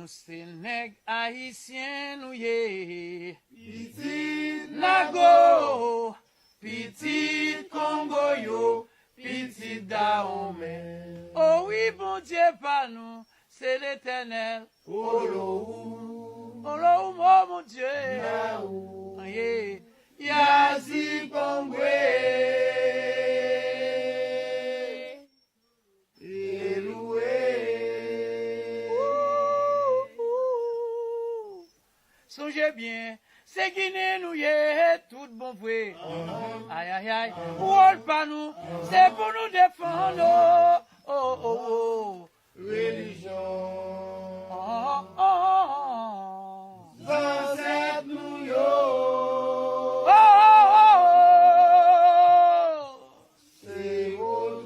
nous c'est nèg Haitien nous ye. Petit Nago, petit Congo yo, petit Dahomey. Oh oui, bon Dieu par nous, c'est l'Éternel. Olohou, mon Dieu. Yeah. Yazi Kongwe. Songez bien, c'est Guinée nous y est tout bon vrai. Aïe aïe aïe, rôle pas nous, c'est pour nous défendre. Oh oh oh, religion. Oh oh oh, ancêtre nous yo. Oh oh oh, c'est Vodou.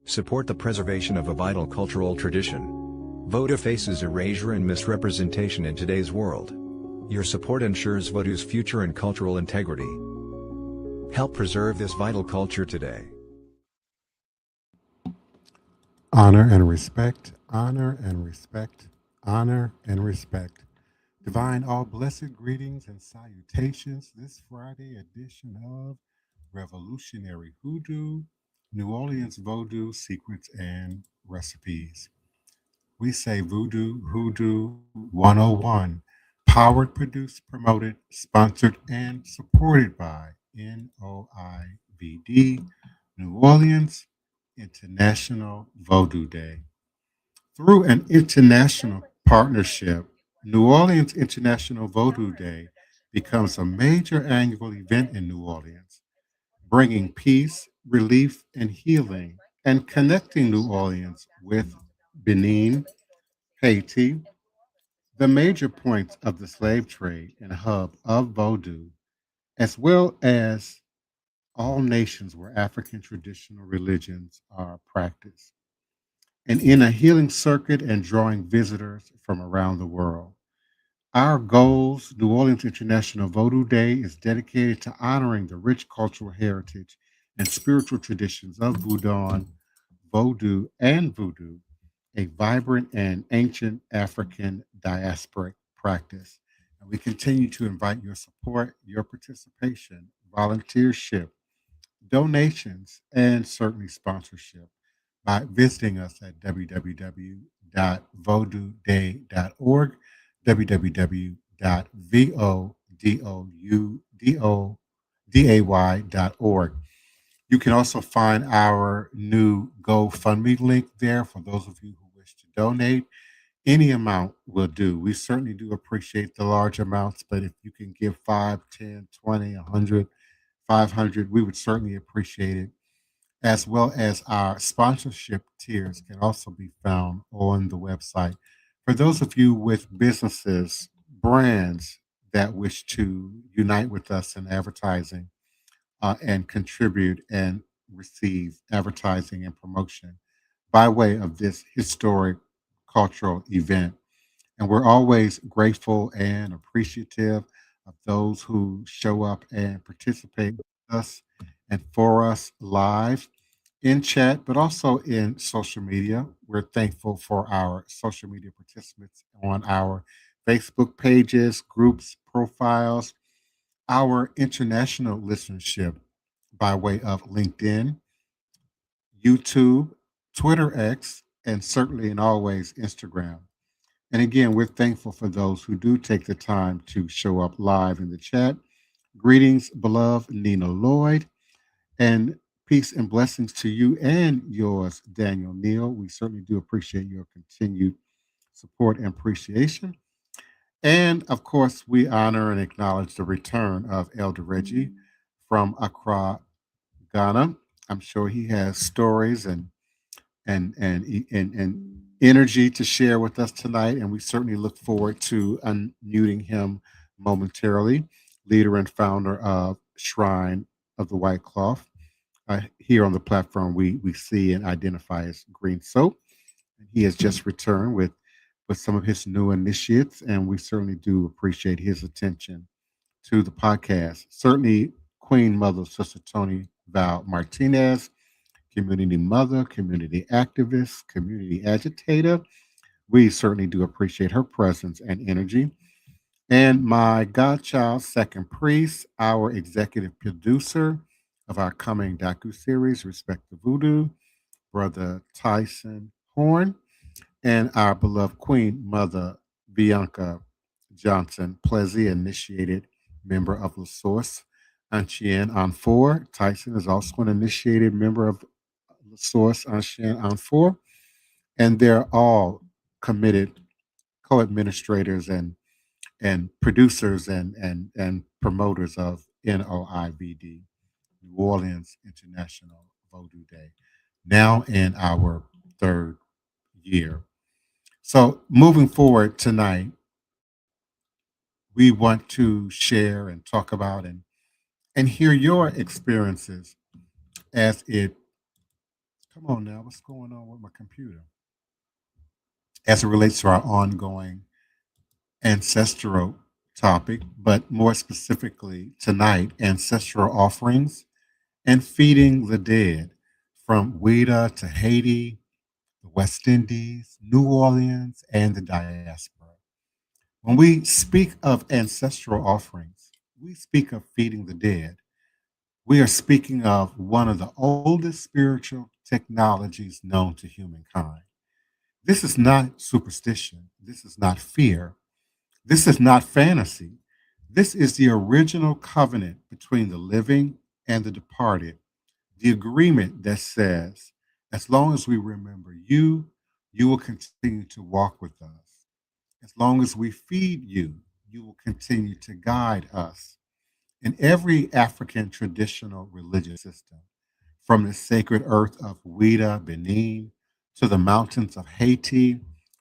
Support the preservation of a vital cultural tradition. Vodou faces erasure and misrepresentation in today's world. Your support ensures Vodou's future and cultural integrity. Help preserve this vital culture today. Honor and respect, honor and respect, honor and respect. Divine all blessed greetings and salutations this Friday edition of Revolutionary Hoodoo, New Orleans Voodoo Secrets and Recipes. We say Voodoo Hoodoo 101, powered, produced, promoted, sponsored, and supported by NOIVD, New Orleans International Voodoo Day. Through an international partnership, New Orleans International Voodoo Day becomes a major annual event in New Orleans, bringing peace, relief, and healing, and connecting New Orleans with Benin, Haiti, the major points of the slave trade and hub of Vodou, as well as all nations where African traditional religions are practiced, and in a healing circuit and drawing visitors from around the world. Our goals, New Orleans International Voodoo Day, is dedicated to honoring the rich cultural heritage and spiritual traditions of Vodou, and Voodoo, a vibrant and ancient African diasporic practice. And we continue to invite your support, your participation, volunteership, donations, and certainly sponsorship by visiting us at www.voodooday.org, www.voodooday.org. You can also find our new GoFundMe link there for those of you who wish to donate. Any amount will do. We certainly do appreciate the large amounts, but if you can give 5, 10, 20, 100, 500, we would certainly appreciate it. As well as our sponsorship tiers can also be found on the website. For those of you with businesses, brands that wish to unite with us in advertising and contribute and receive advertising and promotion by way of this historic cultural event. And we're always grateful and appreciative of those who show up and participate with us and for us live in chat, but also in social media. We're thankful for our social media participants on our Facebook pages, groups, profiles, our international listenership by way of LinkedIn, YouTube, Twitter X, and certainly and always Instagram. And again, we're thankful for those who do take the time to show up live in the chat. Greetings, beloved Nina Lloyd, and peace and blessings to you and yours, Daniel Neal. We certainly do appreciate your continued support and appreciation. And of course, we honor and acknowledge the return of Elder Reggie from Accra, Ghana. I'm sure he has stories and energy to share with us tonight, and we certainly look forward to unmuting him momentarily. Leader and founder of Shrine of the White Cloth, here on the platform we see and identify as Green Soap. He has just returned with some of his new initiates, and we certainly do appreciate his attention to the podcast. Certainly, Queen Mother, Sister Toni Val Martinez, community mother, community activist, community agitator. We certainly do appreciate her presence and energy. And my godchild, second priest, our executive producer of our coming docu series, Respect the Voodoo, Brother Tyson Horn, and our beloved Queen Mother Bianca Johnson, Plessy initiated member of La Source, Ancien on 4. Tyson is also an initiated member of La Source, Ancien on 4. And they're all committed co-administrators and producers and promoters of NOIVD, New Orleans International Vodou Day, now in our third year. So moving forward tonight, we want to share and talk about and hear your experiences as it come on now, what's going on with my computer? As it relates to our ongoing ancestral topic, but more specifically tonight, ancestral offerings and feeding the dead from Ouida to Haiti, the West Indies, New Orleans, and the diaspora. When we speak of ancestral offerings, we speak of feeding the dead. We are speaking of one of the oldest spiritual technologies known to humankind. This is not superstition. This is not fear. This is not fantasy. This is the original covenant between the living and the departed, the agreement that says, as long as we remember you, you will continue to walk with us. As long as we feed you, you will continue to guide us. In every African traditional religious system, from the sacred earth of Ouida, Benin, to the mountains of Haiti,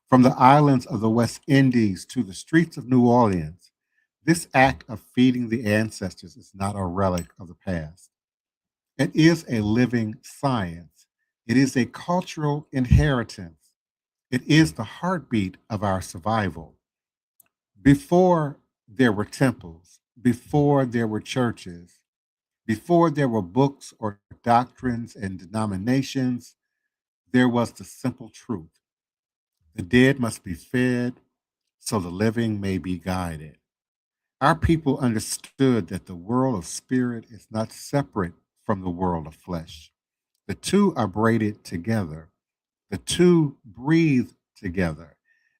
from the islands of the West Indies to the streets of New Orleans, this act of feeding the ancestors is not a relic of the past. It is a living science. It is a cultural inheritance. It is the heartbeat of our survival. Before there were temples, before there were churches, before there were books or doctrines and denominations, there was the simple truth. The dead must be fed so the living may be guided. Our people understood that the world of spirit is not separate from the world of flesh. The two are braided together. The two breathe together.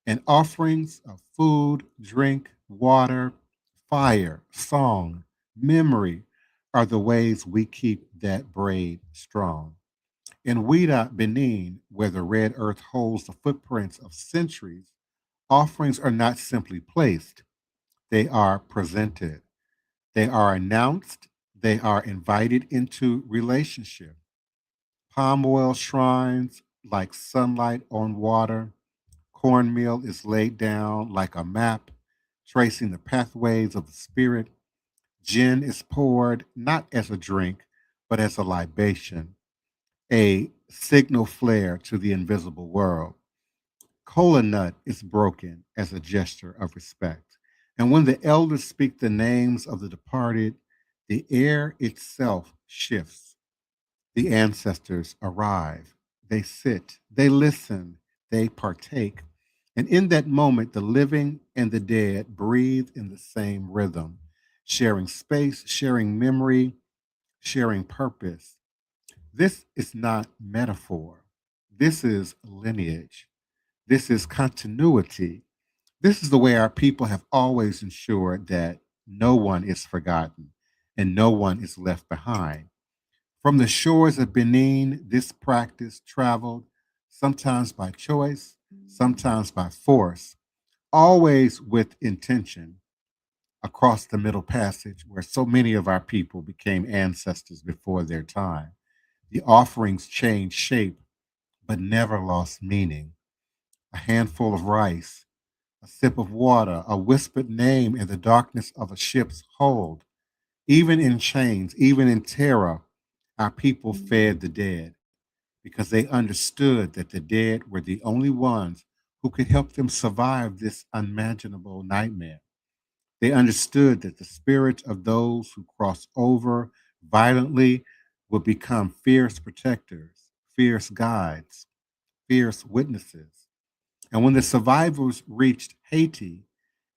And offerings of food, drink, water, fire, song, memory are the ways we keep that braid strong. In Ouida, Benin, where the red earth holds the footprints of centuries, offerings are not simply placed, they are presented. They are announced, they are invited into relationship. Palm oil shrines like sunlight on water, cornmeal is laid down like a map, tracing the pathways of the spirit. Gin is poured not as a drink, but as a libation, a signal flare to the invisible world. Kola nut is broken as a gesture of respect. And when the elders speak the names of the departed, the air itself shifts. The ancestors arrive. They sit, they listen, they partake. And in that moment, the living and the dead breathe in the same rhythm, sharing space, sharing memory, sharing purpose. This is not metaphor. This is lineage. This is continuity. This is the way our people have always ensured that no one is forgotten and no one is left behind. From the shores of Benin, this practice traveled, sometimes by choice, sometimes by force, always with intention, across the Middle Passage, where so many of our people became ancestors before their time. The offerings changed shape, but never lost meaning. A handful of rice, a sip of water, a whispered name in the darkness of a ship's hold. Even in chains, even in terror, Our people fed the dead because they understood that the dead were the only ones who could help them survive this unimaginable nightmare. They understood that the spirits of those who crossed over violently would become fierce protectors, fierce guides, fierce witnesses. And when the survivors reached Haiti,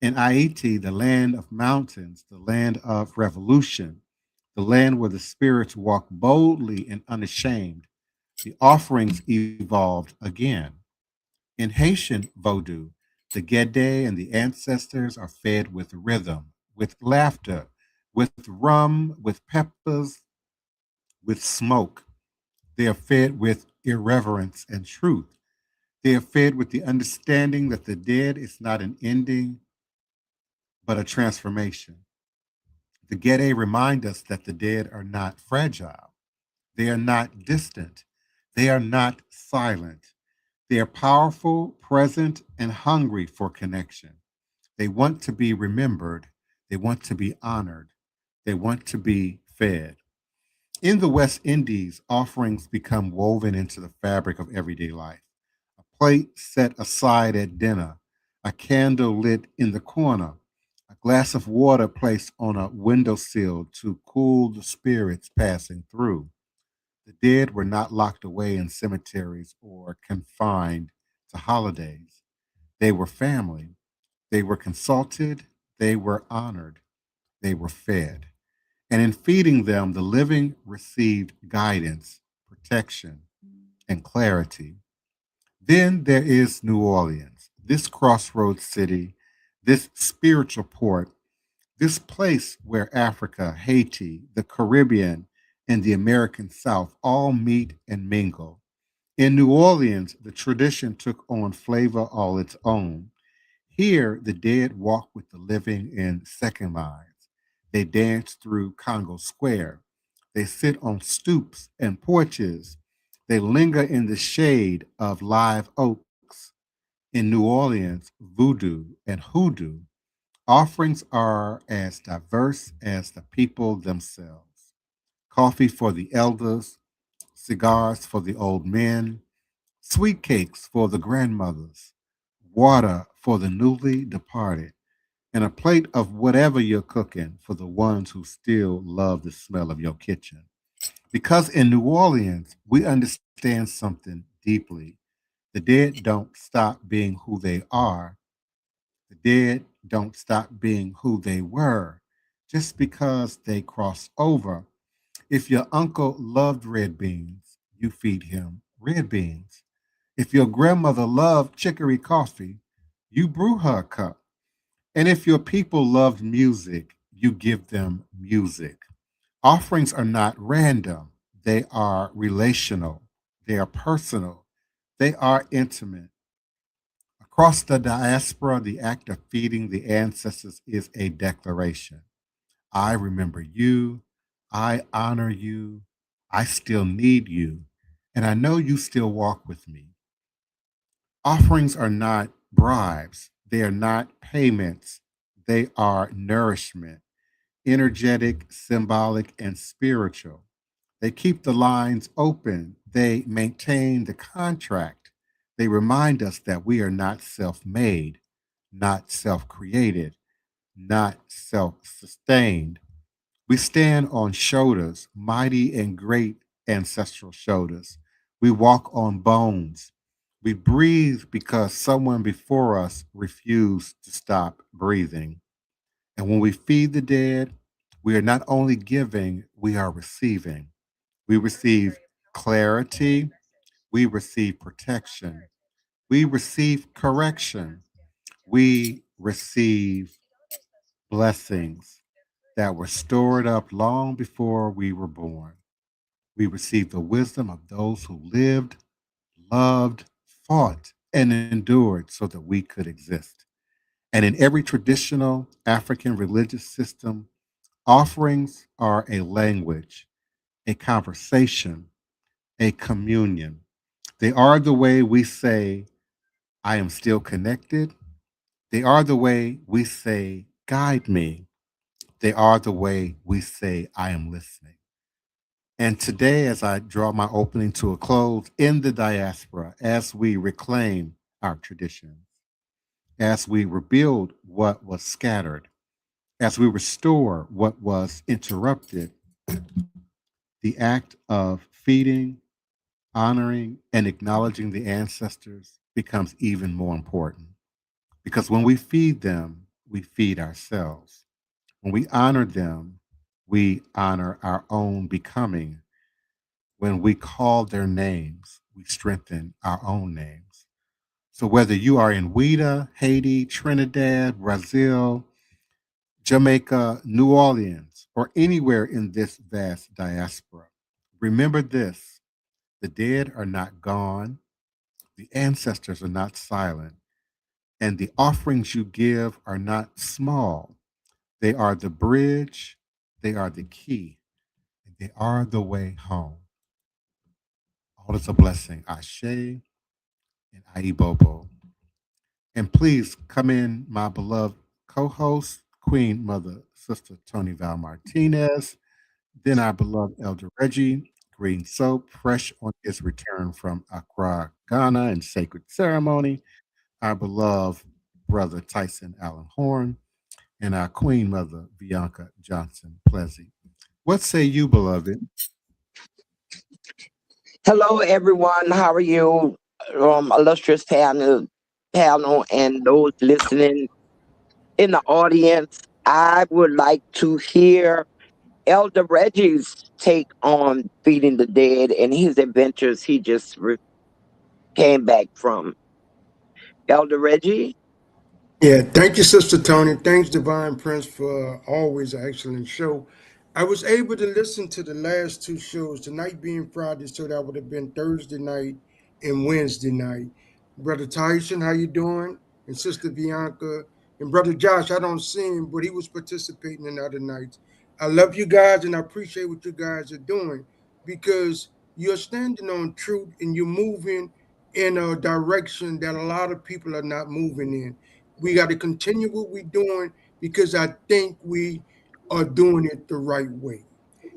in Haiti, the land of mountains, the land of revolution, the land where the spirits walk boldly and unashamed, the offerings evolved again. In Haitian Vodou, the Gede and the ancestors are fed with rhythm, with laughter, with rum, with peppers, with smoke. They are fed with irreverence and truth. They are fed with the understanding that the dead is not an ending, but a transformation. The Gede remind us that the dead are not fragile. They are not distant. They are not silent. They are powerful, present, and hungry for connection. They want to be remembered. They want to be honored. They want to be fed. In the West Indies, offerings become woven into the fabric of everyday life. A plate set aside at dinner, a candle lit in the corner, a glass of water placed on a windowsill to cool the spirits passing through. The dead were not locked away in cemeteries or confined to holidays. They were family. They were consulted. They were honored. They were fed. And in feeding them, the living received guidance, protection, and clarity. Then there is New Orleans, this crossroads city, this spiritual port, this place where Africa, Haiti, the Caribbean, and the American South all meet and mingle. In New Orleans, the tradition took on flavor all its own. Here, the dead walk with the living in second lines. They dance through Congo Square. They sit on stoops and porches. They linger in the shade of live oaks. In New Orleans, voodoo and hoodoo offerings are as diverse as the people themselves. Coffee for the elders, cigars for the old men, sweet cakes for the grandmothers, water for the newly departed, and a plate of whatever you're cooking for the ones who still love the smell of your kitchen. Because in New Orleans, we understand something deeply. The dead don't stop being who they are. The dead don't stop being who they were just because they cross over. If your uncle loved red beans, you feed him red beans. If your grandmother loved chicory coffee, you brew her a cup. And if your people loved music, you give them music. Offerings are not random, they are relational, they are personal, they are intimate. Across the diaspora, the act of feeding the ancestors is a declaration. I remember you, I honor you, I still need you, and I know you still walk with me. Offerings are not bribes, they are not payments, they are nourishment, energetic, symbolic, and spiritual. They keep the lines open, they maintain the contract. They remind us that we are not self made, not self created, not self sustained. We stand on shoulders, mighty and great ancestral shoulders. We walk on bones. We breathe because someone before us refused to stop breathing. And when we feed the dead, we are not only giving, we are receiving. We receive clarity, we receive protection, we receive correction, we receive blessings that were stored up long before we were born. We receive the wisdom of those who lived, loved, fought, and endured so that we could exist. And in every traditional African religious system, offerings are a language, a conversation, a communion. They are the way we say, I am still connected. They are the way we say, guide me. They are the way we say, I am listening. And today, as I draw my opening to a close, in the diaspora, as we reclaim our traditions, as we rebuild what was scattered, as we restore what was interrupted, the act of feeding, honoring, and acknowledging the ancestors becomes even more important. Because when we feed them, we feed ourselves. When we honor them, we honor our own becoming. When we call their names, we strengthen our own names. So whether you are in Ouida, Haiti, Trinidad, Brazil, Jamaica, New Orleans, or anywhere in this vast diaspora, remember this: the dead are not gone, the ancestors are not silent, and the offerings you give are not small. They are the bridge, they are the key, and they are the way home. All is a blessing. Ashe and Ayibobo. And please come in, my beloved co-host, Queen Mother Sister Toni Val Martinez, then our beloved Elder Reggie, Green Soap, fresh on his return from Accra, Ghana, in sacred ceremony, our beloved brother Tyson Allen Horn, and our Queen Mother Bianca Johnson Plessy. What say you, beloved? Hello, everyone. How are you, illustrious panel, and those listening in the audience? I would like to hear Elder Reggie's take on feeding the dead and his adventures he just came back from. Elder Reggie? Yeah, thank you, Sister Toni. Thanks, Divine Prince, for always an excellent show. I was able to listen to the last two shows, tonight being Friday, so that would have been Thursday night and Wednesday night. Brother Tyson, how you doing? And Sister Bianca and Brother Josh, I don't see him, but he was participating in the other nights. I love you guys and I appreciate what you guys are doing because you're standing on truth and you're moving in a direction that a lot of people are not moving in. We got to continue what we're doing because I think we are doing it the right way.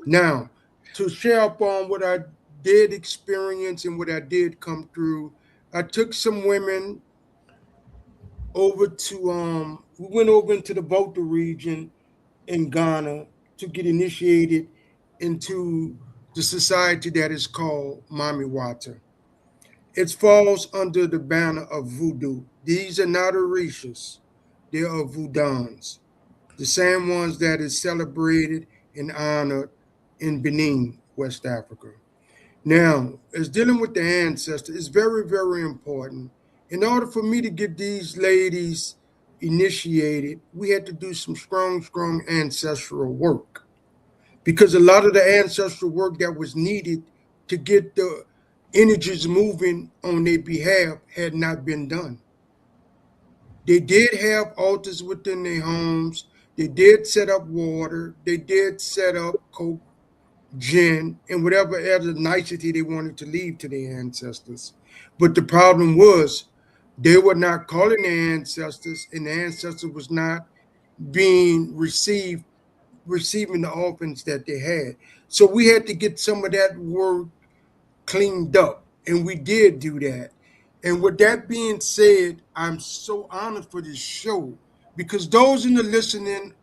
Now, to share up on what I did experience and what I did come through, I took some women over to we went over into the Volta region in Ghana to get initiated into the society that is called Mami Wata. It falls under the banner of voodoo. These are not Orishas, they are Voodans, the same ones that is celebrated and honored in Benin, West Africa. Now, as dealing with the ancestors, it's very, very important. In order for me to get these ladies initiated, we had to do some strong, strong ancestral work because a lot of the ancestral work that was needed to get the energies moving on their behalf had not been done. They did have altars within their homes. They did set up water. They did set up coke, gin, and whatever other nicety they wanted to leave to their ancestors. But the problem was they were not calling their ancestors, and the ancestor was not being receiving the orphans that they had. So we had to get some of that work cleaned up, and we did do that. And with that being said, I'm so honored for this show because those in the listening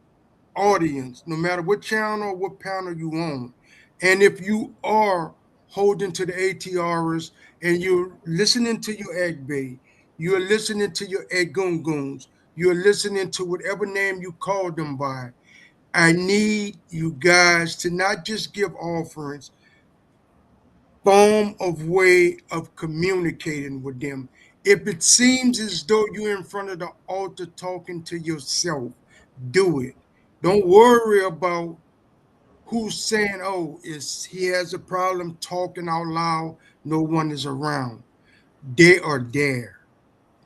audience, no matter what channel or what panel you on, and if you are holding to the ATRs and you're listening to your Egbe, you're listening to your Egunguns, you're listening to whatever name you call them by, I need you guys to not just give offerings, form of way of communicating with them. If it seems as though you're in front of the altar talking to yourself, do it. Don't worry about who's saying, oh, is he has a problem talking out loud, no one is around. They are there.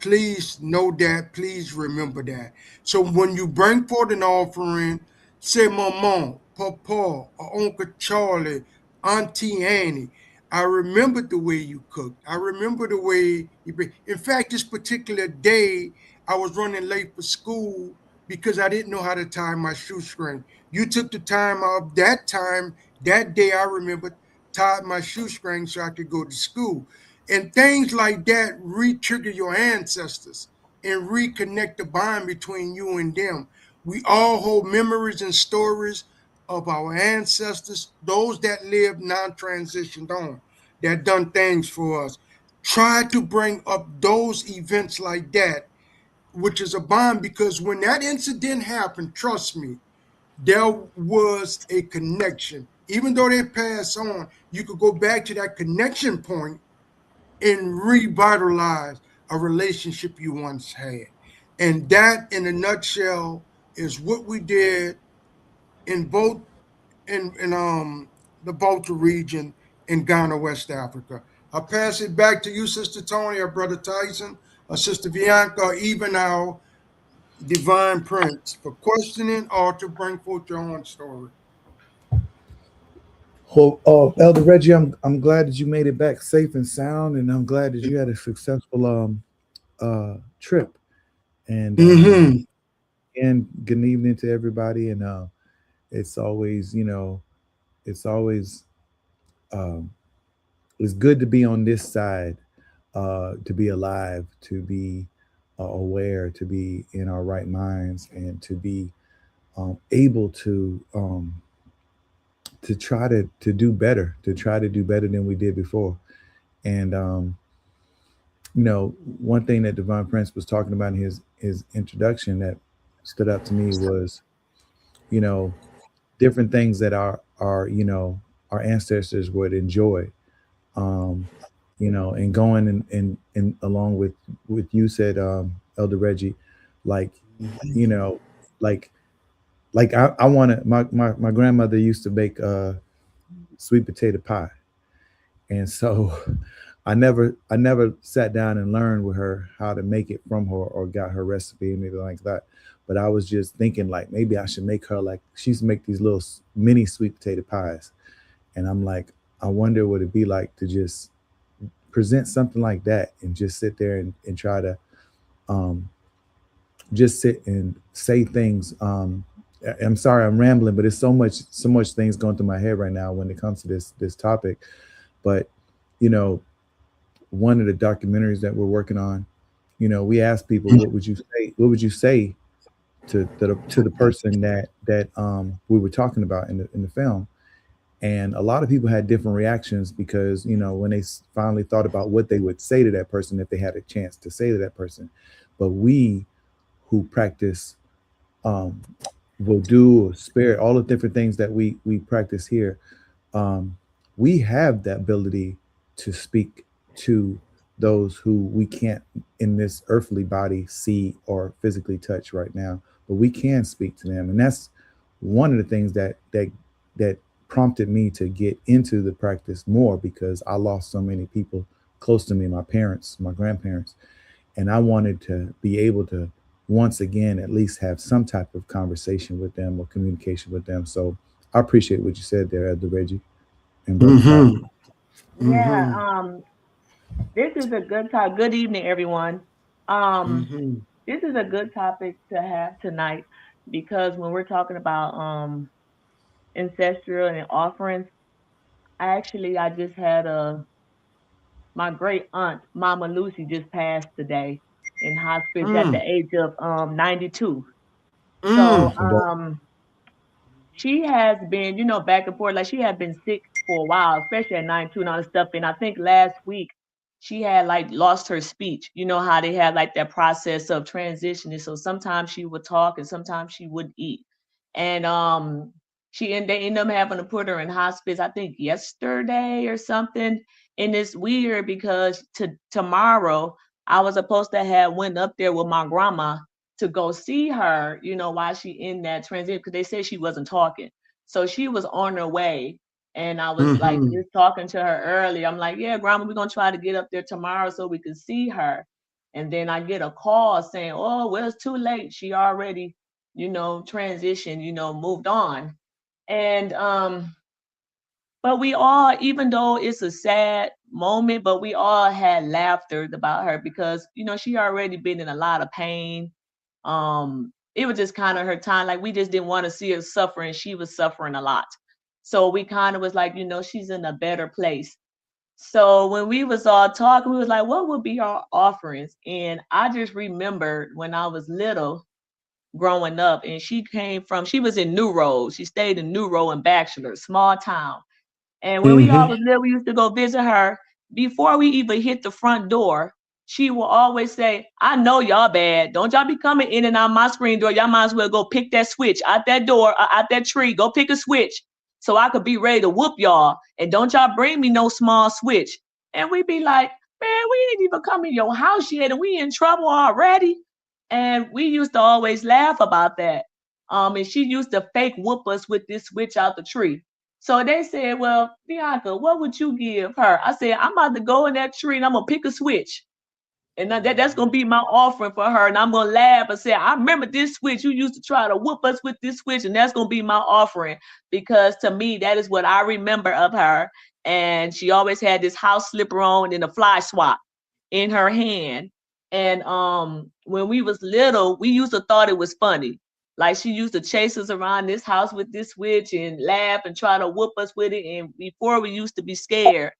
Please know that. Please remember that. So when you bring forth an offering, say Mama, Papa, or Uncle Charlie, Auntie Annie. I remember the way you cooked. I remember the way you bring. In fact, this particular day, I was running late for school because I didn't know how to tie my shoestring. You took the time of that time, that day I remembered tied my shoestring so I could go to school. And things like that re-trigger your ancestors and reconnect the bond between you and them. We all hold memories and stories of our ancestors, those that lived non-transitioned on, that done things for us. Try to bring up those events like that, which is a bond, because when that incident happened, trust me, there was a connection. Even though they passed on, you could go back to that connection point and revitalize a relationship you once had. And that, in a nutshell, is what we did in both in the Volta region in Ghana, West Africa. I'll pass it back to you, Sister Toni, or Brother Tyson, or Sister Bianca, or even our Divine Prince, for questioning or to bring forth your own story. Well, Elder Reggie, I'm glad that you made it back safe and sound, and I'm glad that you had a successful trip. And and good evening to everybody. And it's always, it's always it's good to be on this side, to be alive, to be aware, to be in our right minds, and to be able to try to do better, to try to do better than we did before. And one thing that Divine Prince was talking about in his introduction that stood out to me was, different things that our ancestors would enjoy, and going and along with you said, Elder Reggie, like, like I want to, my grandmother used to bake sweet potato pie. And so I never sat down and learned with her how to make it from her or got her recipe and anything like that. But I was just thinking, like, maybe I should make her, like, she used to make these little mini sweet potato pies. And I'm like, I wonder what it'd be like to just present something like that and just sit there and try to just sit and say things. I'm sorry, I'm rambling, but it's so much things going through my head right now when it comes to this topic. But one of the documentaries that we're working on, we asked people, what would you say to the person that we were talking about in the film? And a lot of people had different reactions because when they finally thought about what they would say to that person if they had a chance to say to that person. But we who practice voodoo or spirit, all the different things that we practice here, we have that ability to speak to those who we can't in this earthly body see or physically touch right now, but we can speak to them. And that's one of the things that prompted me to get into the practice more, because I lost so many people close to me, my parents, my grandparents, and I wanted to be able to once again at least have some type of conversation with them or communication with them. So I appreciate what you said there, Elder Reggie. And yeah, this is a good topic. Good evening, everyone. This is a good topic to have tonight, because when we're talking about ancestral and offerings, I just had my great aunt, Mama Lucy, just passed today in hospice at the age of 92. So she has been, back and forth. Like, she had been sick for a while, especially at 92 and all this stuff. And I think last week she had like lost her speech. You know how they have like that process of transitioning. So sometimes she would talk and sometimes she wouldn't eat. And they ended up having to put her in hospice, I think yesterday or something. And it's weird because tomorrow I was supposed to have went up there with my grandma to go see her, while she in that transition, because they said she wasn't talking. So she was on her way. And I was like just talking to her earlier. I'm like, yeah, grandma, we're gonna try to get up there tomorrow so we can see her. And then I get a call saying, oh, well, it's too late. She already, transitioned, moved on. And but we all, even though it's a sad moment, but we all had laughter about her because, she already been in a lot of pain. It was just kind of her time. Like, we just didn't want to see her suffer, and she was suffering a lot. So we kind of was like, she's in a better place. So when we was all talking, we was like, what would be our offerings? And I just remembered when I was little growing up, and she was in New Road. She stayed in New Road in Bachelor, small town. And when we all was little, we used to go visit her. Before we even hit the front door, she will always say, I know y'all bad. Don't y'all be coming in and out my screen door. Y'all might as well go pick that switch out that door, out that tree. Go pick a switch so I could be ready to whoop y'all. And don't y'all bring me no small switch. And we be like, man, we didn't even come in your house yet and we in trouble already. And we used to always laugh about that. And she used to fake whoop us with this switch out the tree. So they said, well, Bianca, what would you give her? I said, I'm about to go in that tree and I'm going to pick a switch. And that's going to be my offering for her. And I'm going to laugh and say, I remember this switch. You used to try to whoop us with this switch. And that's going to be my offering. Because to me, that is what I remember of her. And she always had this house slipper on and a fly swat in her hand. And when we was little, we used to thought it was funny. Like she used to chase us around this house with this switch and laugh and try to whoop us with it. And before we used to be scared,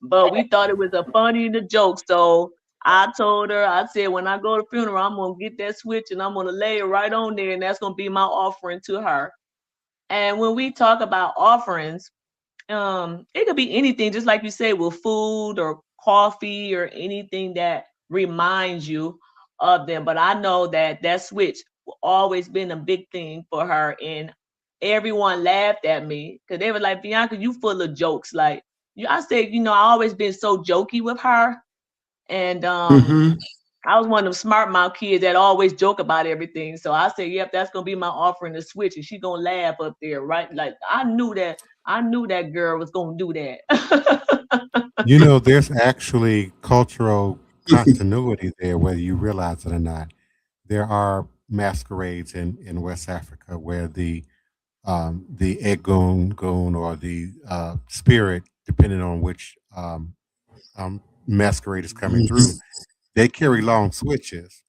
but we thought it was a funny and a joke. So I told her, I said, when I go to the funeral, I'm going to get that switch and I'm going to lay it right on there. And that's going to be my offering to her. And when we talk about offerings, it could be anything, just like you say, with food or coffee or anything that reminds you of them. But I know that switch always been a big thing for her, and everyone laughed at me because they were like, Bianca, you full of jokes. Like I said, I always been so jokey with her, and I was one of them smart mouth kids that always joke about everything. So I said, yep, that's gonna be my offering to switch, and she gonna laugh up there, right? Like I knew that girl was gonna do that. There's actually cultural continuity there, whether you realize it or not. There are masquerades in West Africa where the Egun or the spirit, depending on which masquerade is coming through, they carry long switches,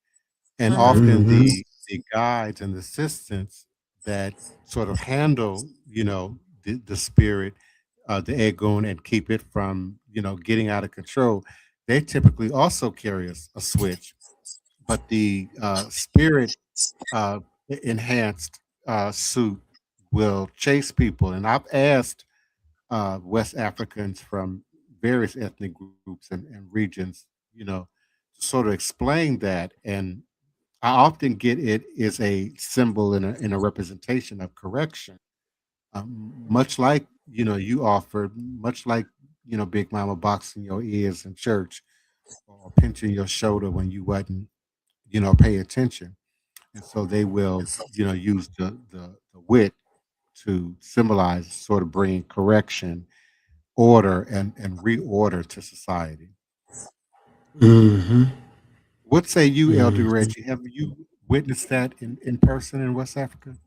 and often the guides and the assistants that sort of handle, the spirit, the Egun, and keep it from, getting out of control. They typically also carry a switch, but the spirit enhanced suit will chase people. And I've asked West Africans from various ethnic groups and regions, to sort of explain that. And I often get it is a symbol and a representation of correction. Much like, you offered, much like, Big Mama boxing your ears in church or pinching your shoulder when you wasn't, pay attention. And so they will, use the wit to symbolize, sort of bring correction, order, and reorder to society. What say you, Elder Reggie? Have you witnessed that in person in West Africa?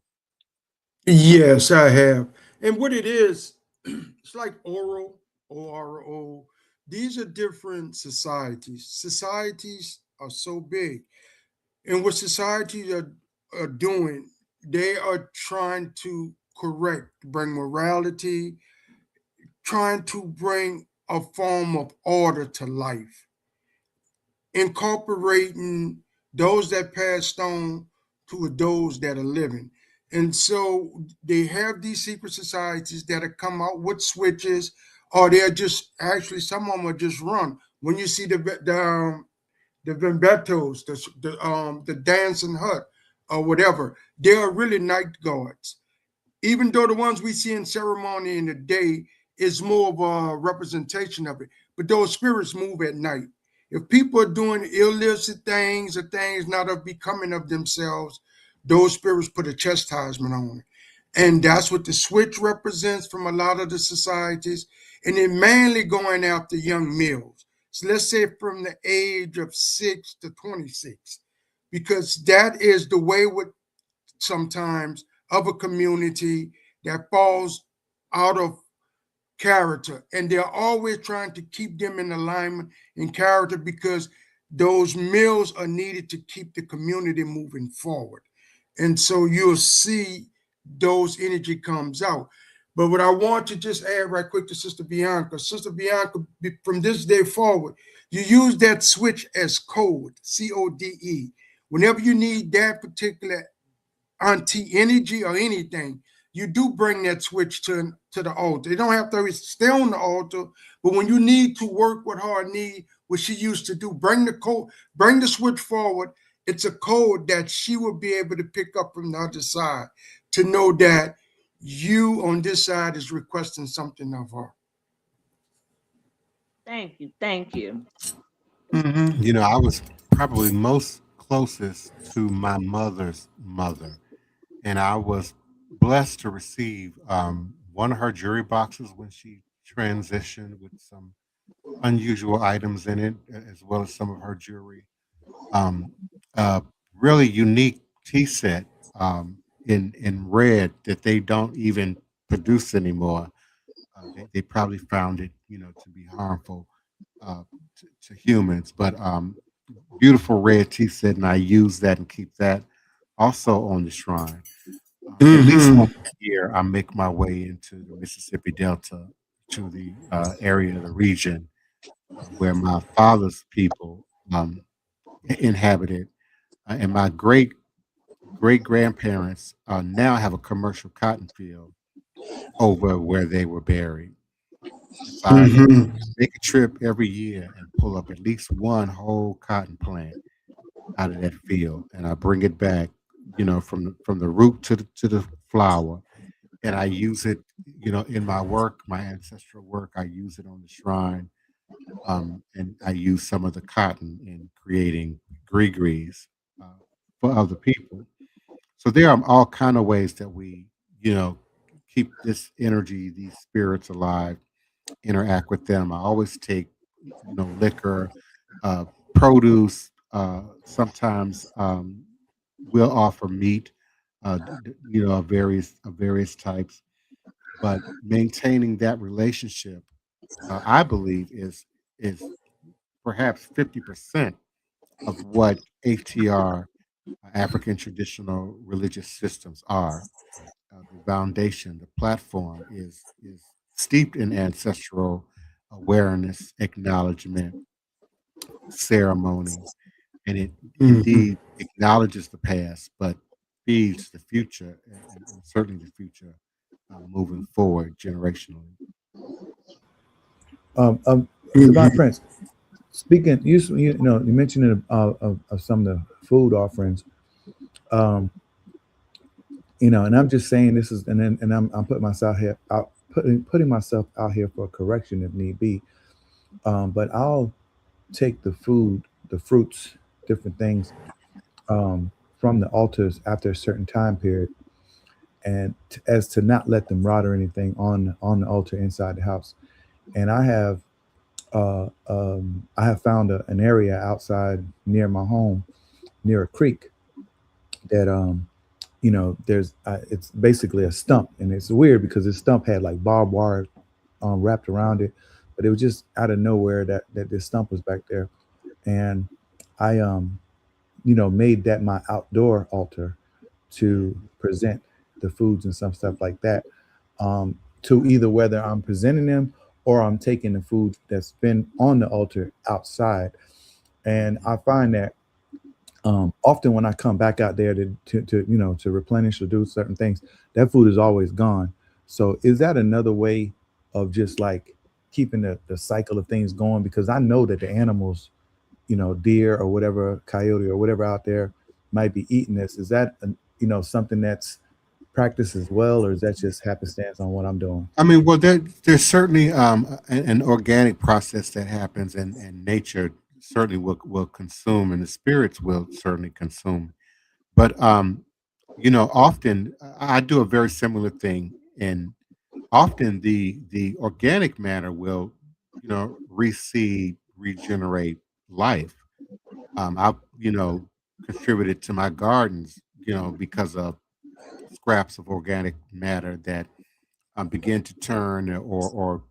Yes, I have. And what it is, it's like oral, ORO. These are different societies. Societies are so big. And what societies are doing, they are trying to correct, bring morality, trying to bring a form of order to life, incorporating those that passed on to those that are living. And so they have these secret societies that have come out with switches, or they're just actually some of them are just run. When you see the Vembetos, the dancing hut, or whatever, they are really night guards. Even though the ones we see in ceremony in the day is more of a representation of it, but those spirits move at night. If people are doing illicit things or things not of becoming of themselves, those spirits put a chastisement on it. And that's what the switch represents from a lot of the societies. And they're mainly going after young males. So let's say from the age of 6 to 26, because that is the wayward sometimes of a community that falls out of character. And they're always trying to keep them in alignment in character because those males are needed to keep the community moving forward. And so you'll see those energy comes out. But what I want to just add right quick to Sister Bianca, from this day forward, you use that switch as code, CODE. Whenever you need that particular auntie energy or anything, you do bring that switch to the altar. You don't have to stay on the altar, but when you need to work with her need, what she used to do, bring the code, bring the switch forward. It's a code that she will be able to pick up from the other side to know that you on this side is requesting something of her. Thank you. Thank you. Mm-hmm. You know, I was probably most closest to my mother's mother, and I was blessed to receive one of her jewelry boxes when she transitioned with some unusual items in it, as well as some of her jewelry. Um, a really unique tea set in red that they don't even produce anymore. They probably found it, you know, to be harmful uh, to humans. But beautiful red tea set, and I use that and keep that also on the shrine. At least Mm-hmm. once a year, I make my way into the Mississippi Delta to the area of the region where my father's people inhabited, and my great grandparents now have a commercial cotton field over where they were buried. And so I Mm-hmm. make a trip every year and pull up at least one whole cotton plant out of that field, and I bring it back, you know, from the root to the flower, and I use it, you know, in my work, my ancestral work. I use it on the shrine, and I use some of the cotton in creating gree-grees for other people. So there are all kind of ways that we, you know, keep this energy, these spirits alive, interact with them. I always take, you know, liquor, uh, produce. Sometimes we'll offer meat, you know, of various types. But maintaining that relationship, I believe, is perhaps 50% of what ATR, African traditional religious systems, are. The foundation, the platform is steeped in ancestral awareness, acknowledgement, ceremony, and it Mm-hmm. indeed acknowledges the past, but feeds the future, and certainly the future moving forward generationally. Um, um, Divine Mm-hmm. Prince, speaking, you know, you mentioned of some of the food offerings. Um, you know, and I'm just saying this is, and I'm putting myself here out, putting myself out here for a correction if need be. But I'll take the food, the fruits, different things from the altars after a certain time period, and as to not let them rot or anything on the altar inside the house. And I have found an area outside near my home, near a creek, that you know, there's it's basically a stump, and it's weird because this stump had like barbed wire wrapped around it, but it was just out of nowhere that this stump was back there, and I you know, made that my outdoor altar to present the foods and some stuff like that, to either whether I'm presenting them or I'm taking the food that's been on the altar outside. And I find that often when I come back out there to you know, to replenish or do certain things, that food is always gone. So is that another way of just like keeping the cycle of things going? Because I know that the animals, you know, deer or whatever, coyote or whatever out there might be eating this. Is that you know, something that's practiced as well, or is that just happenstance on what I'm doing? I mean, well, there's certainly an organic process that happens, and nature certainly will consume, and the spirits will certainly consume. But you know, often I do a very similar thing, and often the organic matter will, you know, reseed, regenerate life. I've, you know, contributed to my gardens, you know, because of scraps of organic matter that begin to turn, or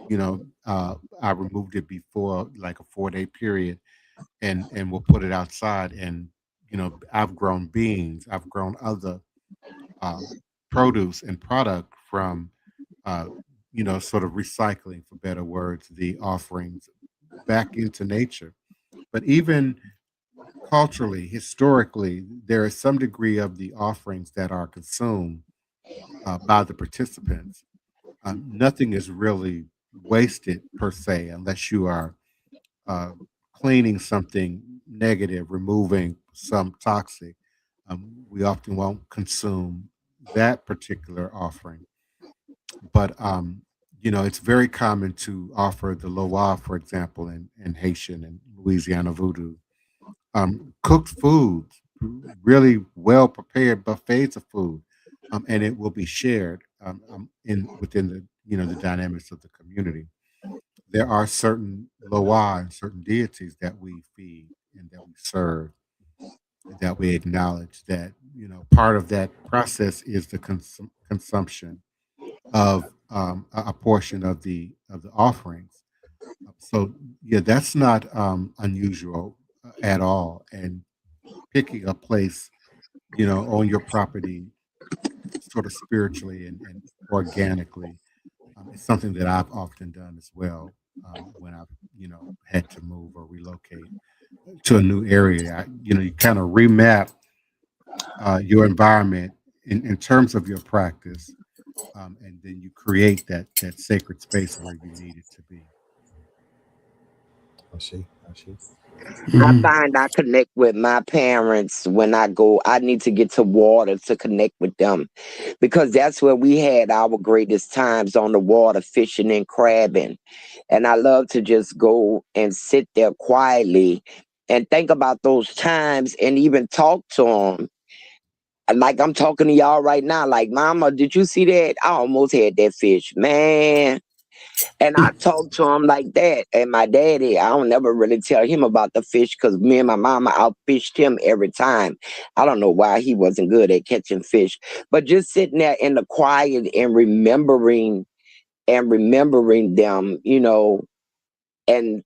you know, I removed it before like a 4 day period, and we'll put it outside, and you know, I've grown beans, I've grown other um, produce and product from sort of recycling, for better words, the offerings back into nature. But even culturally, historically, there is some degree of the offerings that are consumed by the participants. Nothing is really wasted per se, unless you are uh, cleaning something negative, removing some toxic. We often won't consume that particular offering. But it's very common to offer the loa, for example, in Haitian and Louisiana voodoo. Cooked foods, really well prepared buffets of food, and it will be shared in within the dynamics of the community. There are certain loa and certain deities that we feed and that we serve, that we acknowledge. That part of that process is the consumption of a portion of the offerings. So yeah, that's not unusual at all. And picking a place, on your property, sort of spiritually and organically, is something that I've often done as well when I've had to move or relocate to a new area. You kind of remap your environment in terms of your practice, and then you create that sacred space where you need it to be. I see. I Mhm. find I connect with my parents when I go. I need to get to water to connect with them because that's where we had our greatest times, on the water, fishing and crabbing. And I love to just go and sit there quietly and think about those times and even talk to them. Like I'm talking to y'all right now. Like, Mama, did you see that? I almost had that fish, man. And I talk to him like that. And my daddy, I don't never really tell him about the fish because me and my mama outfished him every time. I don't know why he wasn't good at catching fish. But just sitting there in the quiet and remembering them, and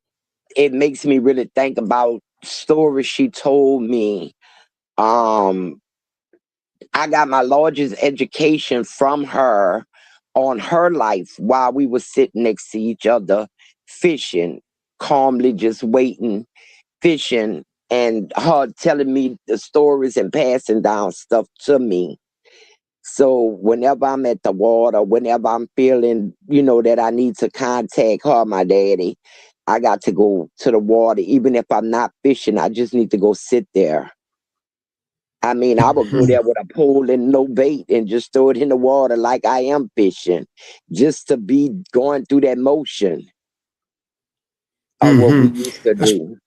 it makes me really think about stories she told me. Um, I got my largest education from her on her life while we were sitting next to each other, fishing, calmly just waiting, fishing, and her telling me the stories and passing down stuff to me. So whenever I'm at the water, whenever I'm feeling, that I need to contact her, my daddy, I got to go to the water. Even if I'm not fishing, I just need to go sit there. I mean, I would go Mhm. there with a pole and no bait and just throw it in the water like I am fishing, just to be going through that motion of what we Mhm. used to That's do.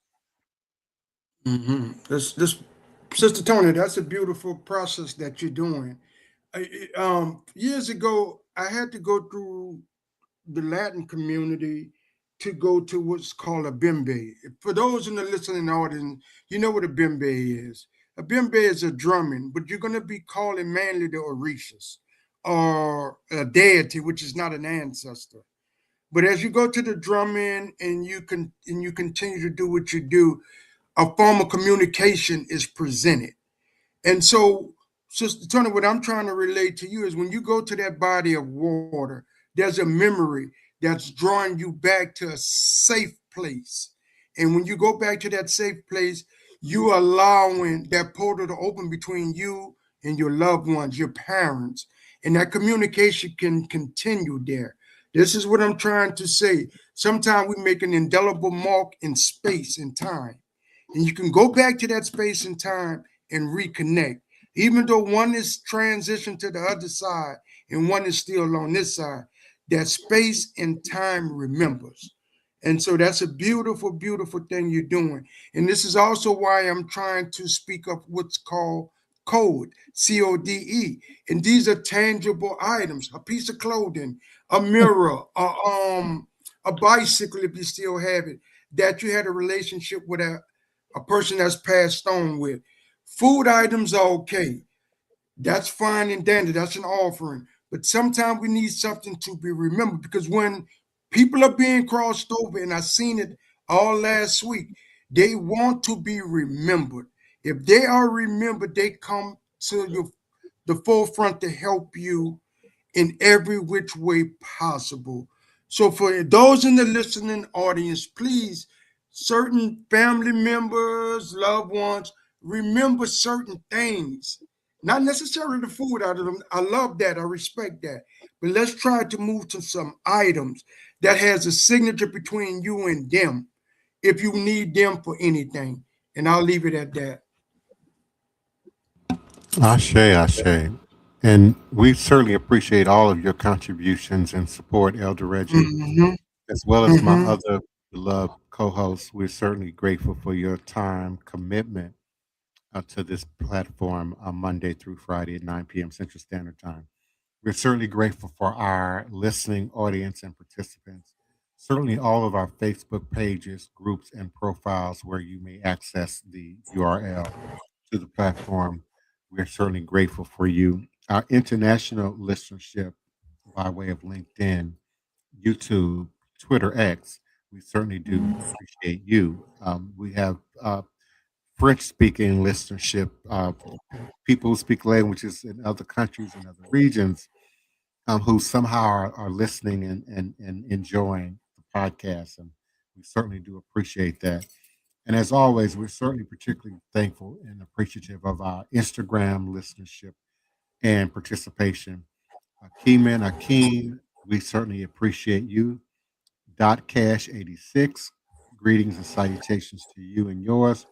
this Sister Tony. That's a beautiful process that you're doing. Years ago, I had to go through the Latin community to go to what's called a bembe. For those in the listening audience, you know what a bembe is. A bembe is a drumming, but you're going to be calling mainly the orishas or a deity, which is not an ancestor. But as you go to the drumming and you continue to do what you do, a form of communication is presented. And so, Sister Tony, what I'm trying to relate to you is when you go to that body of water, there's a memory that's drawing you back to a safe place. And when you go back to that safe place, you allowing that portal to open between you and your loved ones, your parents, and that communication can continue there. This is what I'm trying to say. Sometimes we make an indelible mark in space and time. And you can go back to that space and time and reconnect. Even though one is transitioned to the other side and one is still on this side, that space and time remembers. And so that's a beautiful, beautiful thing you're doing. And this is also why I'm trying to speak of what's called code, CODE. And these are tangible items: a piece of clothing, a mirror, a bicycle, if you still have it, that you had a relationship with a person that's passed on with. Food items are okay. That's fine and dandy. That's an offering. But sometimes we need something to be remembered because when people are being crossed over, and I seen it all last week, they want to be remembered. If they are remembered, they come to the forefront to help you in every which way possible. So for those in the listening audience, please, certain family members, loved ones, remember certain things. Not necessarily the food out of them. I love that. I respect that. But let's try to move to some items that has a signature between you and them if you need them for anything. And I'll leave it at that. Ashe, Ashe. And we certainly appreciate all of your contributions and support, Elder Reggie, Mm-hmm. as well as my Mm-hmm. other beloved co-hosts. We're certainly grateful for your time, commitment to this platform Monday through Friday at 9 p.m. Central Standard Time. We're certainly grateful for our listening audience and participants. Certainly, all of our Facebook pages, groups, and profiles where you may access the URL to the platform. We're certainly grateful for you. Our international listenership by way of LinkedIn, YouTube, Twitter X, we certainly do appreciate you. We have French speaking listenership, people who speak languages in other countries and other regions who somehow are listening and enjoying the podcast. And we certainly do appreciate that. And as always, we're certainly particularly thankful and appreciative of our Instagram listenership and participation. Keyman Akeem, we certainly appreciate you. Dot Cash 86, greetings and salutations to you and yours.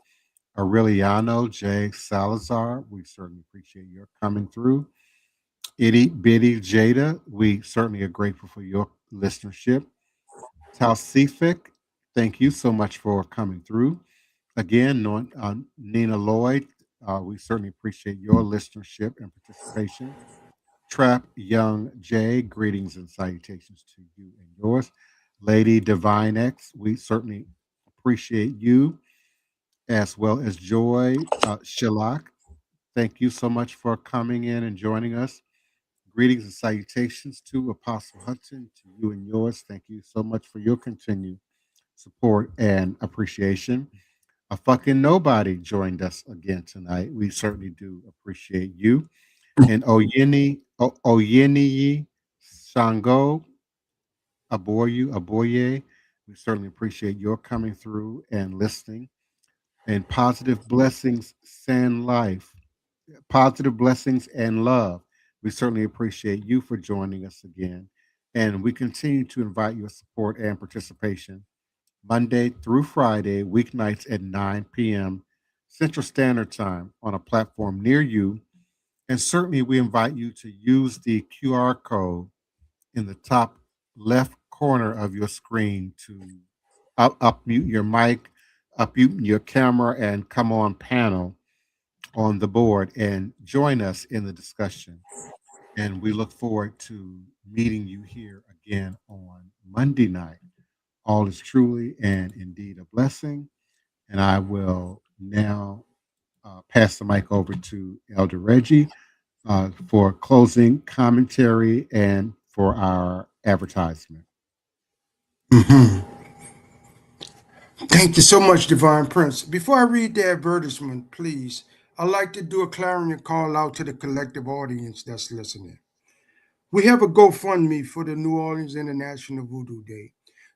Aureliano J. Salazar, we certainly appreciate your coming through. Itty Bitty Jada, we certainly are grateful for your listenership. Talsific, thank you so much for coming through. Again, Nina Lloyd, we certainly appreciate your listenership and participation. Trap Young J, greetings and salutations to you and yours. Lady Divine X, we certainly appreciate you, as well as Joy Shilak. Thank you so much for coming in and joining us. Greetings and salutations to Apostle Hudson, to you and yours. Thank you so much for your continued support and appreciation. A fucking nobody joined us again tonight. We certainly do appreciate you. And Oyeni Shango, Aboye, we certainly appreciate your coming through and listening. And positive blessings, send life. Positive blessings and love. We certainly appreciate you for joining us again. And we continue to invite your support and participation Monday through Friday, weeknights at 9 p.m. Central Standard Time on a platform near you. And certainly, we invite you to use the QR code in the top left corner of your screen to upmute your mic, upmute your camera, and come on panel on the board and join us in the discussion. And we look forward to meeting you here again on Monday night. All is truly and indeed a blessing. And I will now pass the mic over to Elder Reggie for closing commentary and for our advertisement. Mm-hmm. Thank you so much, Divine Prince. Before I read the advertisement, please, I'd like to do a clarion call out to the collective audience that's listening. We have a GoFundMe for the New Orleans International Voodoo Day.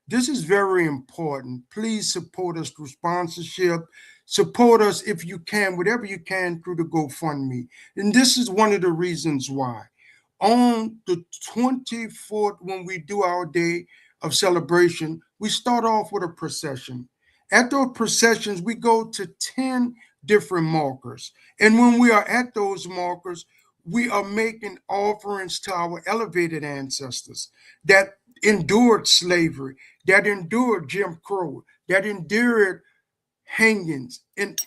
This is very important. Please support us through sponsorship. Support us if you can, whatever you can through the GoFundMe. And this is one of the reasons why. On the 24th, when we do our day of celebration, we start off with a procession. At those processions, we go to 10 different markers. And when we are at those markers, we are making offerings to our elevated ancestors that endured slavery, that endured Jim Crow, that endured hangings, and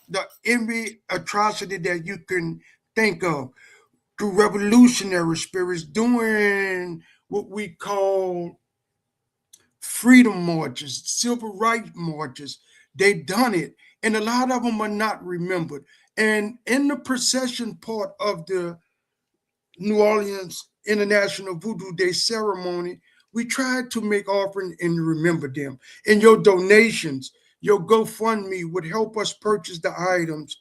every atrocity that you can think of, through revolutionary spirits, doing what we call freedom marches, civil rights marches. They done it, and a lot of them are not remembered. And in the procession part of the New Orleans International Voodoo Day ceremony, we tried to make offering and remember them. And your donations, your GoFundMe would help us purchase the items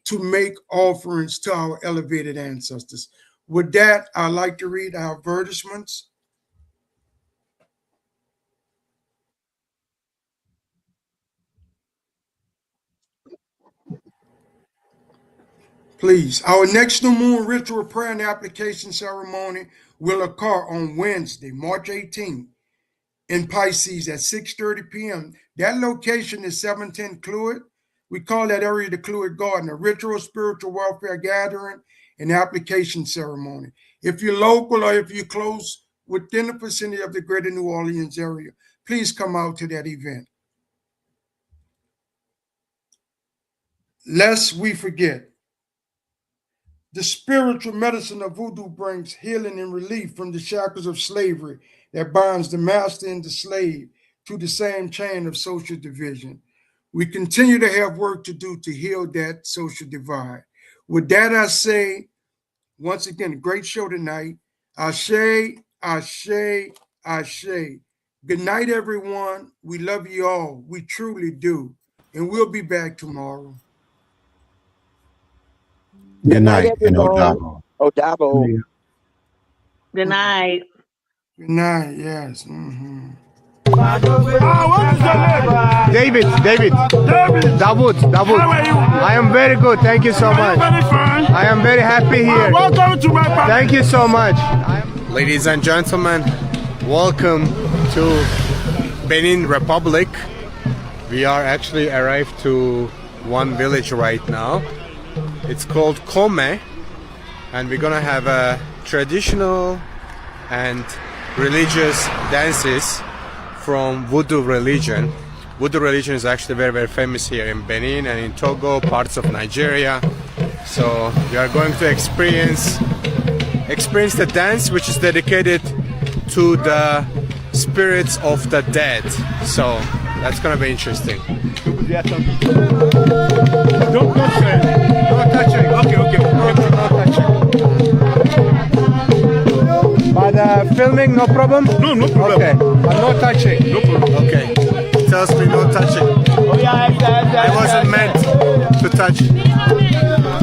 to make offerings to our elevated ancestors. With that, I'd like to read our advertisements. Please, our next new moon ritual prayer and application ceremony will occur on Wednesday, March 18th in Pisces at 6:30 p.m. That location is 710 Cluid. We call that area the Cluid Garden, a ritual spiritual welfare gathering and application ceremony. If you're local or if you're close within the vicinity of the greater New Orleans area, please come out to that event. Lest we forget, the spiritual medicine of voodoo brings healing and relief from the shackles of slavery that binds the master and the slave to the same chain of social division. We continue to have work to do to heal that social divide. With that, I say, once again, a great show tonight. Ashe, ashe, ashe. Good night, everyone. We love you all. We truly do. And we'll be back tomorrow. Good night, and everyone. Odabo. Odabo. Good night. Good night, yes. Mm-hmm. What is your name? David. Davut. How are you? I am very good. Thank you so much. Very fine. I am very happy here. Welcome to my family. Thank you so much. Ladies and gentlemen, welcome to Benin Republic. We are actually arrived to one village right now. It's called Kome, and we're gonna have a traditional and religious dances from Voodoo religion. Voodoo religion is actually very, very famous here in Benin and in Togo, parts of Nigeria. So we are going to experience the dance, which is dedicated to the spirits of the dead. So that's gonna be interesting. Don't touch it. No touching. Okay. No touching. But filming, no problem? No problem. Okay, but no touching. No problem. Okay. Tells me no touching. I wasn't meant to touch.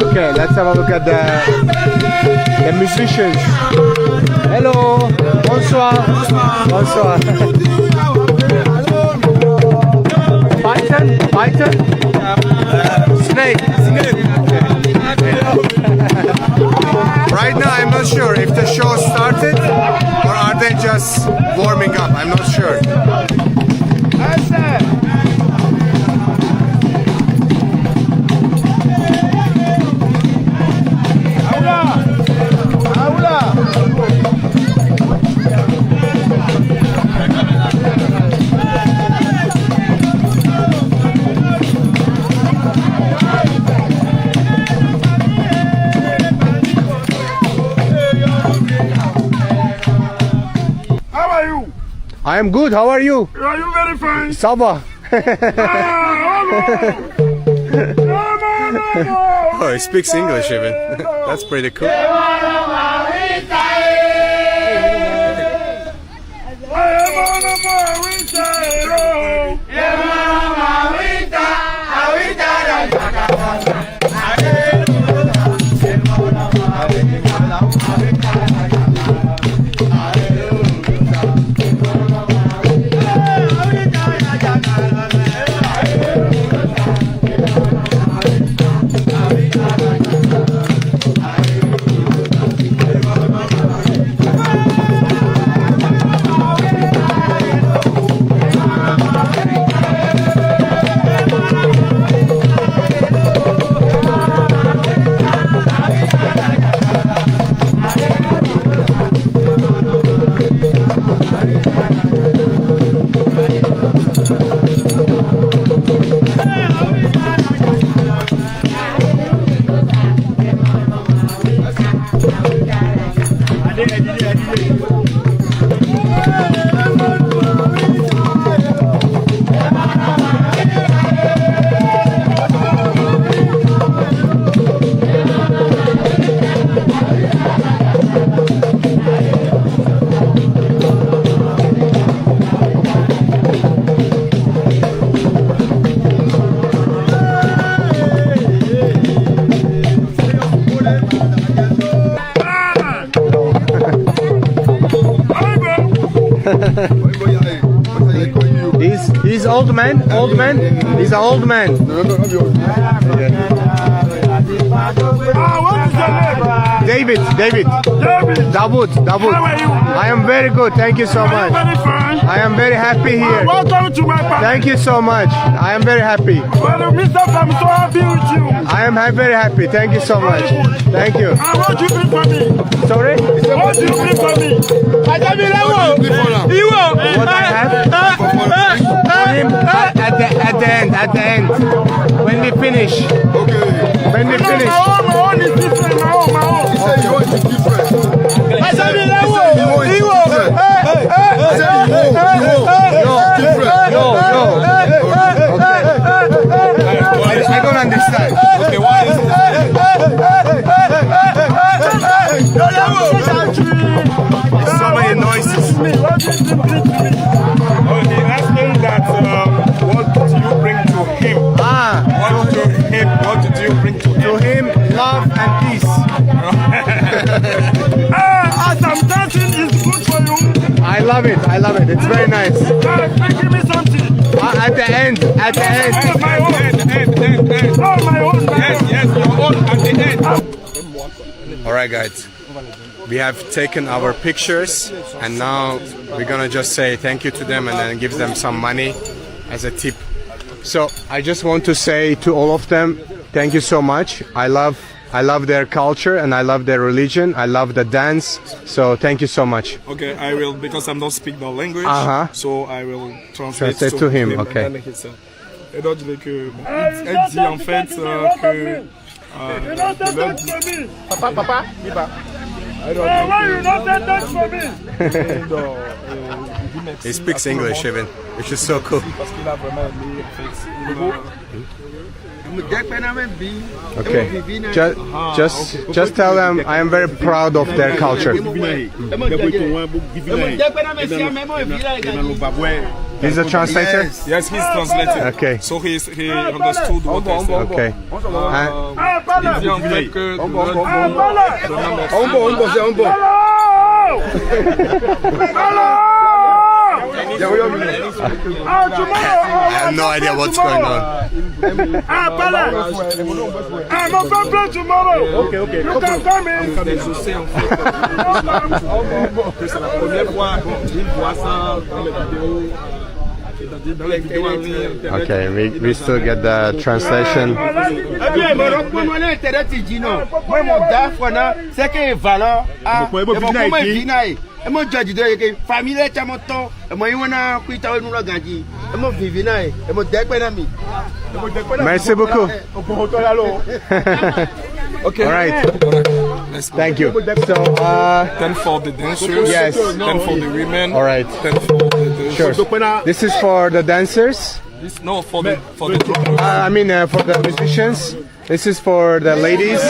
Okay, let's have a look at the musicians. Hello. Bonsoir. Bonsoir. Python? Snake. Right now I'm not sure if the show started or are they just warming up. I'm not sure. I am good. How are you? Are you very fine? Saba. Oh, he speaks English even. That's pretty cool. Old man? He's an old man. What is your name? David. David. Davut. How are you? I am very good. Thank you so much. Very fine. I am very happy here. Welcome to my party. Thank you so much. I am very happy. Well, Mr. I'm so happy with you. I am very happy. Thank you so much. Thank you. What do you bring for me? Sorry? What do you bring for me? What I have? For him at the end. When we finish. Okay. When we finish. My own is different. My own. He said yours is different. I don't understand. Okay, why is it? So many noises. Okay, asking that what did you bring to him? What did you bring to him? To him, love and peace. As I'm dancing, it's good for you. I love it. It's very nice. Give me something. At the end. My own. Oh, my own. Yes, your own at the end. Alright guys, we have taken our pictures and now we're gonna just say thank you to them and then give them some money as a tip. So I just want to say to all of them, thank you so much. I love their culture and I love their religion. I love the dance. So thank you so much. Okay, I will, because I don't speak the language, so I will translate to him. Okay. Et donc, je veux que elle dit en fait que Papa, why you not say that for me? He speaks English even, which is so cool. Okay, just tell them I am very proud of their culture. He's a translator? Yes, he's translating. Okay. So he understood what I said. Okay. Il dit en fait que I have no idea what's going on. Okay. You can come in. C'est la première fois qu'il voit ça dans les vidéos. Okay, we still get the translation. Merci beaucoup. Okay. All right. Thank you. So, 10 for the dancers. Yes. 10 for the women. All right. 10 for the Sure. This is for the dancers. No, for the drummers. I mean, for the musicians. This is for the ladies.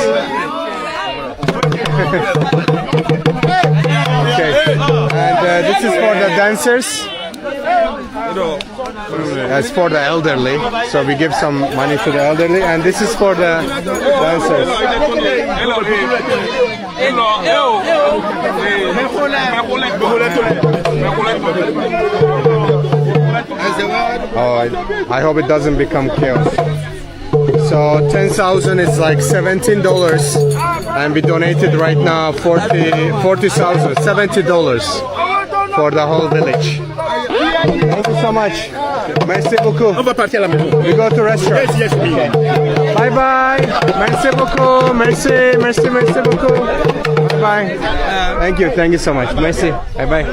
Okay. And this is for the dancers. That's for the elderly. So we give some money to the elderly, and this is for the dancers. Oh, I hope it doesn't become chaos. So 10,000 is like $17, and we donated right now $40,000, $70 for the whole village. Thank you so much. Merci beaucoup. On va partir à la maison. We go to restaurant. Yes, okay. Bye bye. Merci beaucoup. Merci beaucoup. Bye bye. Thank you so much. Merci. Bye bye.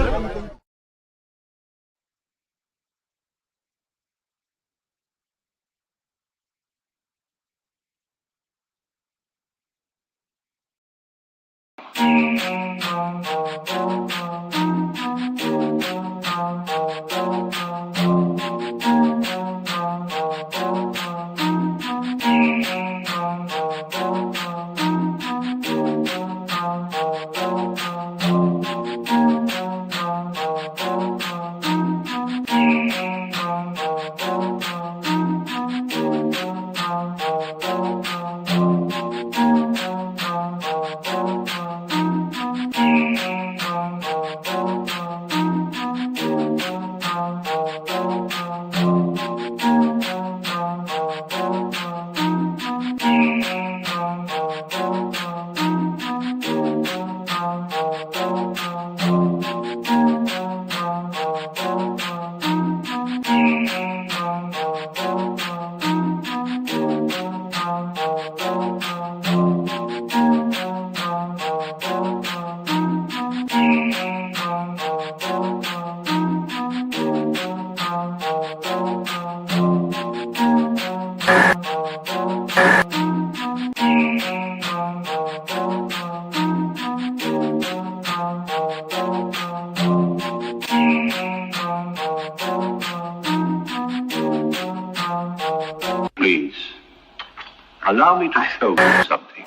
Allow me to show you something.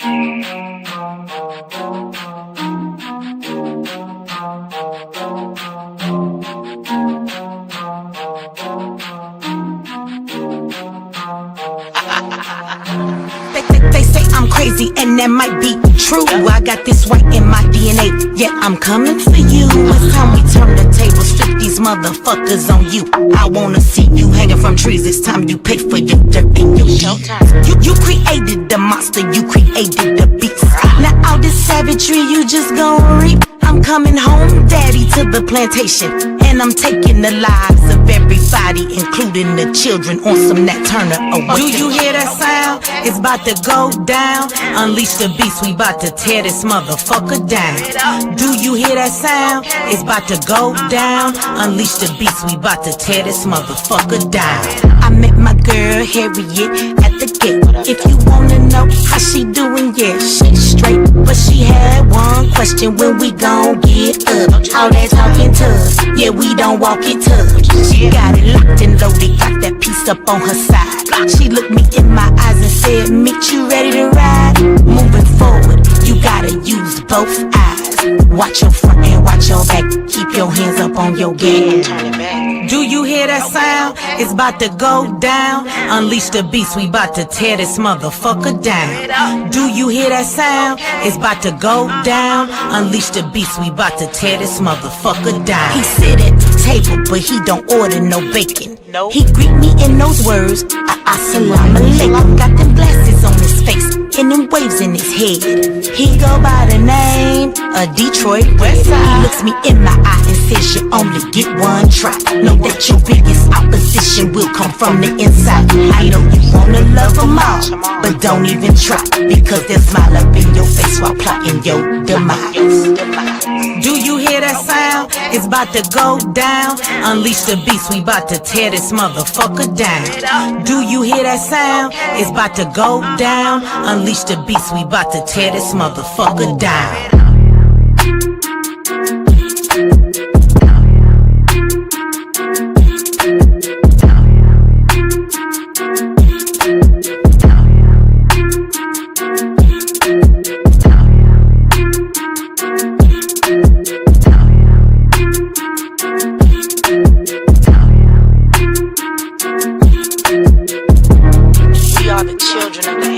They say I'm crazy and that might be true. I got this right in my DNA, yet I'm coming for you. It's time we turn the tables, flip these motherfuckers on you. I wanna see you hanging from trees. It's time you pay for your dirt and your showtime. You created the monster, you created the beast. Now all this savagery you just gon' reap. I'm coming home, daddy, to the plantation, and I'm taking the lives of everybody, including the children, on some Nat Turner. Oh, do you hear that sound? It's about to go down. Unleash the beast, we about to tear this motherfucker down. Do you hear that sound? It's about to go down. Unleash the beast, we about to tear this motherfucker down. I met my girl Harriet at the gate. If you wanna know how she doing, yeah, she's straight. But she had one question: when we gon' get up? All that talking tough, yeah, we don't walk it tough. She got it locked and loaded, got that piece up on her side. She looked me in my eyes and said, "Mitch, you ready to ride?" Moving forward, you gotta use both eyes. Watch your front and watch your back. Keep your hands up on your gas. Do you hear that sound? It's about to go down. Unleash the beast, we about to tear this motherfucker down. Do you hear that sound? It's about to go down. Unleash the beast, we about to tear this motherfucker down. He sit at the table, but he don't order no bacon. He greet me in those words, assalamu alaikum. Got them glasses on his face and them waves in his head. He go by the name of Detroit Westside. He looks me in my eye and says, "You only get one try. Know that your biggest opposition will come from the inside. I know you wanna love them all, but don't even try, because they'll smile up in your face while plotting your demise." Do you hear that sound? It's about to go down. Unleash the beast, we about to tear this motherfucker down. Do you hear that sound? It's about to go down. Unleash the beast, we about to tear this motherfucker down. We are the children of the